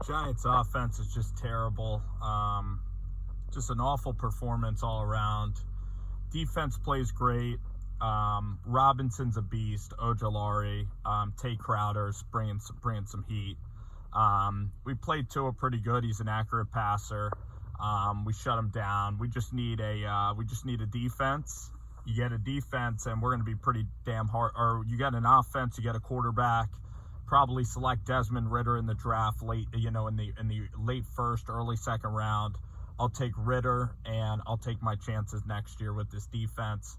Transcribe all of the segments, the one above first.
Giants offense is just terrible. Just an awful performance all around. Defense plays great. Robinson's a beast. Ojolari, Tay Crowder's bringing some heat. We played Tua pretty good. He's an accurate passer. We shut him down. We just need a defense. You get a defense, and we're going to be pretty damn hard. Or you get an offense, you get a quarterback. Probably select Desmond Ridder in the draft late, in the late first, early second round. I'll take Ridder, and I'll take my chances next year with this defense.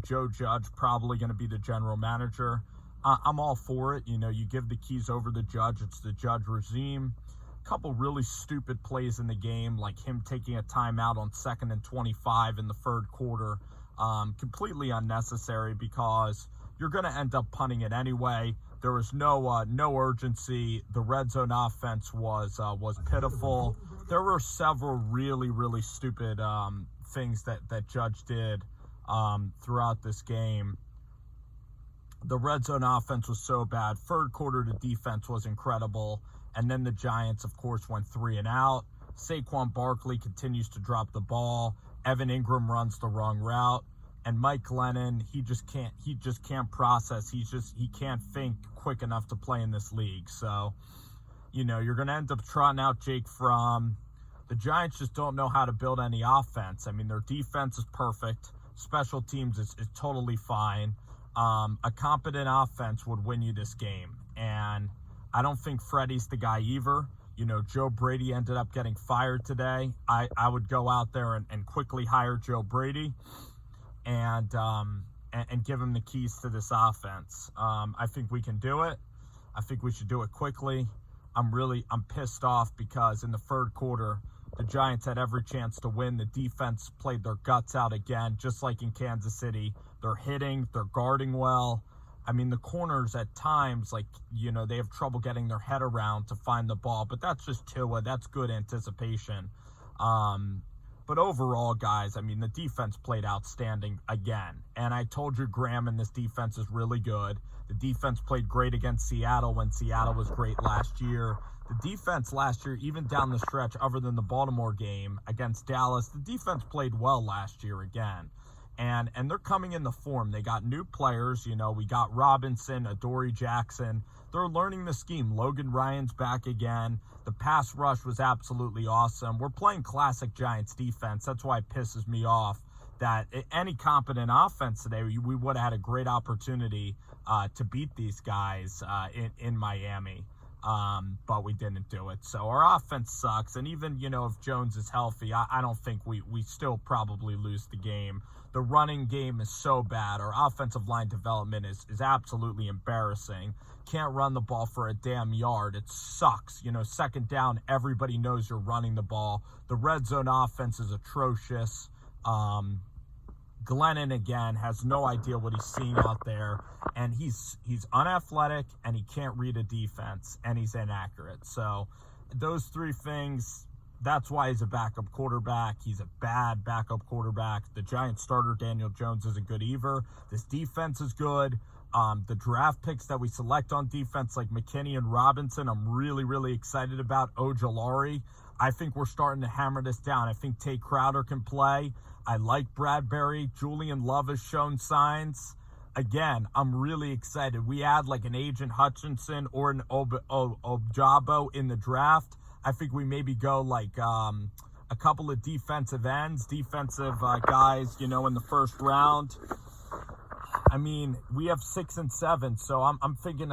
Joe Judge probably going to be the general manager. I'm all for it. You give the keys over the Judge. It's the Judge regime. A couple really stupid plays in the game, like him taking a timeout on 2nd and 25 in the third quarter. Completely unnecessary because you're going to end up punting it anyway. There was no urgency. The red zone offense was pitiful. There were several really, really stupid things that Judge did throughout this game. The red zone offense was so bad. Third quarter, the defense was incredible. And then the Giants, of course, went 3 and out. Saquon Barkley continues to drop the ball. Evan Ingram runs the wrong route. And Mike Glennon, he just can't process. He can't think quick enough to play in this league. So, you're going to end up trotting out Jake Fromm. The Giants just don't know how to build any offense. I mean, their defense is perfect. Special teams is totally fine. A competent offense would win you this game. And I don't think Freddie's the guy either. Joe Brady ended up getting fired today. I would go out there and quickly hire Joe Brady and give him the keys to this offense. I think we can do it. I think we should do it quickly. I'm pissed off because in the third quarter, the Giants had every chance to win. The defense played their guts out again, just like in Kansas City. They're hitting, they're guarding well. I mean, the corners at times, they have trouble getting their head around to find the ball, but that's just Tua. That's good anticipation. But overall, guys, I mean, the defense played outstanding again. And I told you Graham and this defense is really good. The defense played great against Seattle when Seattle was great last year. The defense last year, even down the stretch, other than the Baltimore game against Dallas, the defense played well last year again. And they're coming into form. They got new players. We got Robinson, Adoree Jackson. They're learning the scheme. Logan Ryan's back again. The pass rush was absolutely awesome. We're playing classic Giants defense. That's why it pisses me off that any competent offense today, we would have had a great opportunity to beat these guys in Miami. But we didn't do it. So our offense sucks. And even, if Jones is healthy, I don't think we still probably lose the game. The running game is so bad. Our offensive line development is absolutely embarrassing. Can't run the ball for a damn yard. It sucks. Second down, everybody knows you're running the ball. The red zone offense is atrocious. Glennon, again, has no idea what he's seeing out there. And he's unathletic, and he can't read a defense, and he's inaccurate. So those three things, that's why he's a backup quarterback. He's a bad backup quarterback. The Giants starter, Daniel Jones, isn't good either. This defense is good. The draft picks that we select on defense, like McKinney and Robinson, I'm really, really excited about. Ojolari, I think we're starting to hammer this down. I think Tay Crowder can play. I like Bradbury. Julian Love has shown signs. Again, I'm really excited. We add like an Agent Hutchinson or an Ojabo in the draft. I think we maybe go like a couple of defensive ends, defensive guys, in the first round. I mean, we have 6 and 7, so I'm thinking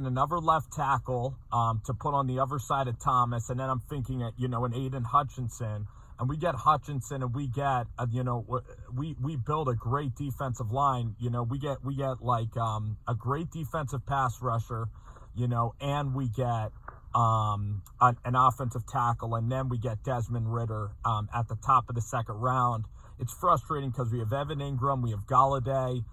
another left tackle to put on the other side of Thomas, and then I'm thinking an Aiden Hutchinson, and we get Hutchinson, and we get we build a great defensive line. We get like a great defensive pass rusher, and we get an offensive tackle, and then we get Desmond Ridder at the top of the second round. It's frustrating because we have Evan Ingram, we have Galladay,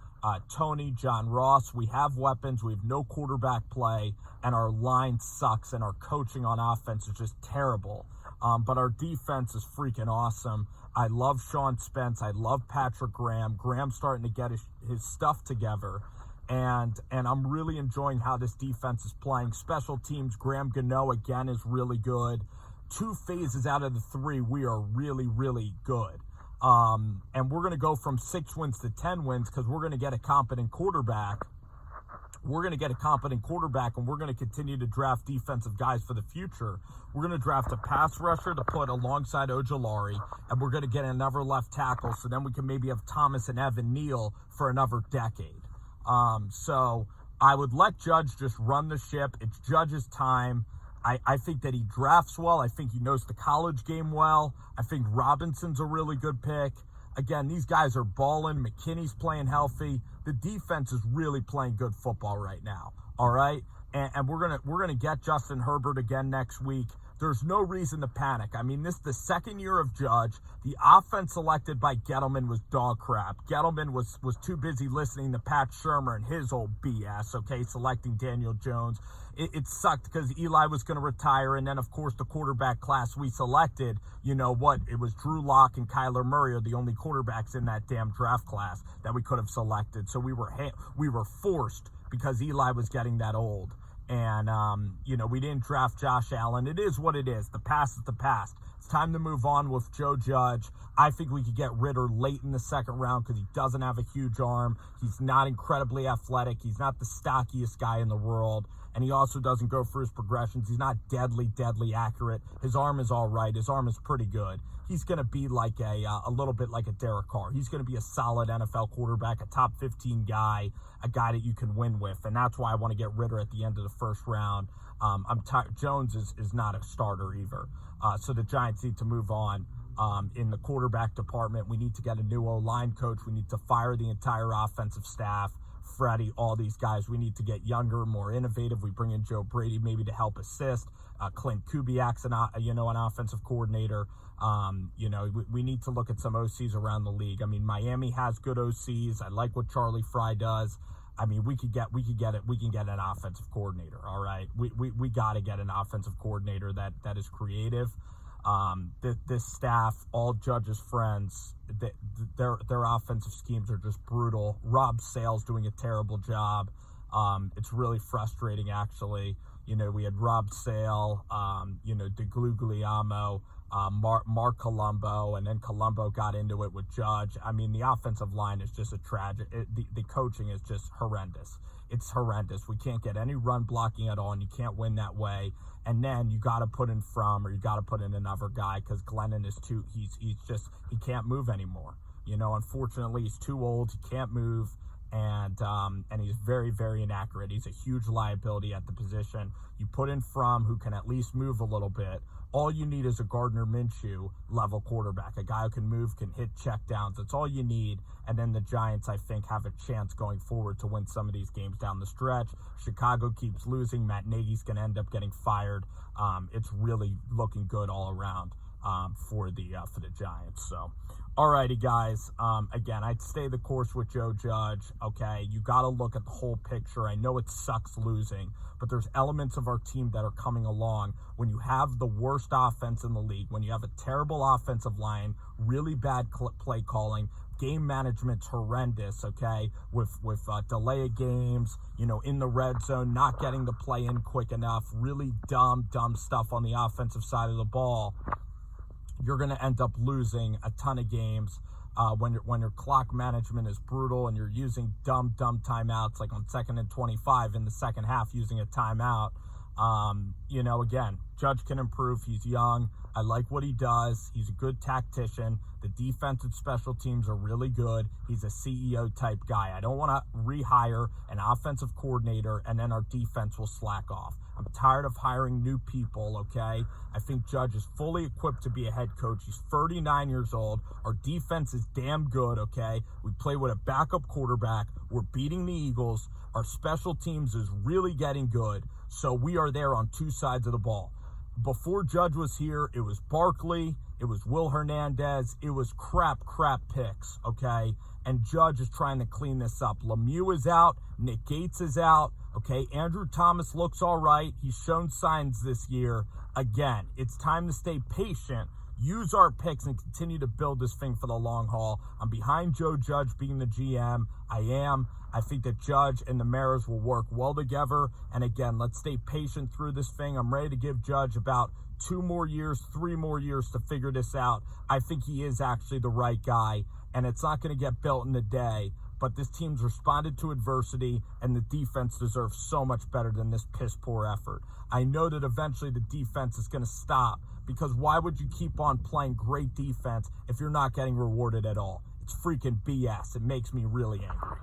Tony, John Ross. We have weapons. We have no quarterback play, and our line sucks, and our coaching on offense is just terrible. But our defense is freaking awesome. I love Sean Spence. I love Patrick Graham. Graham's starting to get his stuff together. And I'm really enjoying how this defense is playing. Special teams, Graham Gano, again, is really good. 2 phases out of the 3, we are really, really good. And we're going to go from 6 wins to 10 wins because we're going to get a competent quarterback. And we're going to continue to draft defensive guys for the future. We're going to draft a pass rusher to put alongside Ojulari, and we're going to get another left tackle, so then we can maybe have Thomas and Evan Neal for another decade. So I would let Judge just run the ship. It's Judge's time. I think that he drafts well. I think he knows the college game well. I think Robinson's a really good pick. Again, these guys are balling. McKinney's playing healthy. The defense is really playing good football right now. All right, and we're gonna get Justin Herbert again next week. There's no reason to panic. I mean, this is the second year of Judge. The offense selected by Gettleman was dog crap. Gettleman was too busy listening to Pat Shurmur and his old BS, okay, selecting Daniel Jones. It sucked because Eli was going to retire, and then, of course, the quarterback class we selected, you know what, it was Drew Lock and Kyler Murray are the only quarterbacks in that damn draft class that we could have selected. So we were forced because Eli was getting that old. And, we didn't draft Josh Allen. It is what it is. The past is the past. It's time to move on with Joe Judge. I think we could get Ritter late in the second round because he doesn't have a huge arm. He's not incredibly athletic. He's not the stockiest guy in the world. And he also doesn't go for his progressions. He's not deadly accurate. His arm is all right. His arm is pretty good. He's going to be like a little bit like a Derek Carr. He's going to be a solid NFL quarterback, a top 15 guy, a guy that you can win with. And that's why I want to get Ritter at the end of the first round. Jones is not a starter either. So the Giants need to move on. In the quarterback department, we need to get a new O-line coach. We need to fire the entire offensive staff. Freddie, all these guys. We need to get younger, more innovative. We bring in Joe Brady maybe to help assist. Clint Kubiak's an offensive coordinator. We need to look at some OCs around the league. I mean, Miami has good OCs. I like what Charlie Fry does. I mean, we can get an offensive coordinator. All right, we got to get an offensive coordinator that is creative. This staff, all Judge's friends, their offensive schemes are just brutal. Rob Sale's doing a terrible job. It's really frustrating, actually. We had Rob Sale, DeGlugliamo, Mark Colombo, and then Colombo got into it with Judge. I mean, the offensive line is just a tragic. The coaching is just horrendous. It's horrendous. We can't get any run blocking at all, and you can't win that way. And then you got to put in or you got to put in another guy because Glennon is he can't move anymore. Unfortunately, he's too old. He can't move. And he's very, very inaccurate. He's a huge liability at the position. You put in who can at least move a little bit. All you need is a Gardner Minshew level quarterback, a guy who can move, can hit checkdowns. That's all you need. And then the Giants, I think, have a chance going forward to win some of these games down the stretch. Chicago keeps losing. Matt Nagy's going to end up getting fired. It's really looking good all around for the Giants. So, alrighty, guys. Again, I'd stay the course with Joe Judge. Okay, you got to look at the whole picture. I know it sucks losing, but there's elements of our team that are coming along. When you have the worst offense in the league, when you have a terrible offensive line, really bad play calling, game management's horrendous, okay, with delay of games, in the red zone, not getting the play in quick enough, really dumb stuff on the offensive side of the ball, you're going to end up losing a ton of games. When your clock management is brutal and you're using dumb timeouts, like on 2nd and 25 in the second half using a timeout, again, Judge can improve. He's young. I like what he does. He's a good tactician. The defense and special teams are really good. He's a CEO type guy. I don't want to rehire an offensive coordinator and then our defense will slack off. I'm tired of hiring new people, okay? I think Judge is fully equipped to be a head coach. He's 39 years old. Our defense is damn good, okay? We play with a backup quarterback. We're beating the Eagles. Our special teams is really getting good. So we are there on two sides of the ball. Before Judge was here, it was Barkley, it was Will Hernandez, it was crap picks, okay? And Judge is trying to clean this up. Lemieux is out, Nick Gates is out, okay? Andrew Thomas looks all right. He's shown signs this year. Again, it's time to stay patient. use our picks and continue to build this thing for the long haul. I'm behind Joe Judge being the GM. I am. I think that Judge and the Maras will work well together. And again, let's stay patient through this thing. I'm ready to give Judge about 2 more years, 3 more years to figure this out. I think he is actually the right guy, and it's not going to get built in a day. But this team's responded to adversity, and the defense deserves so much better than this piss-poor effort. I know that eventually the defense is going to stop, because why would you keep on playing great defense if you're not getting rewarded at all? It's freaking BS. It makes me really angry.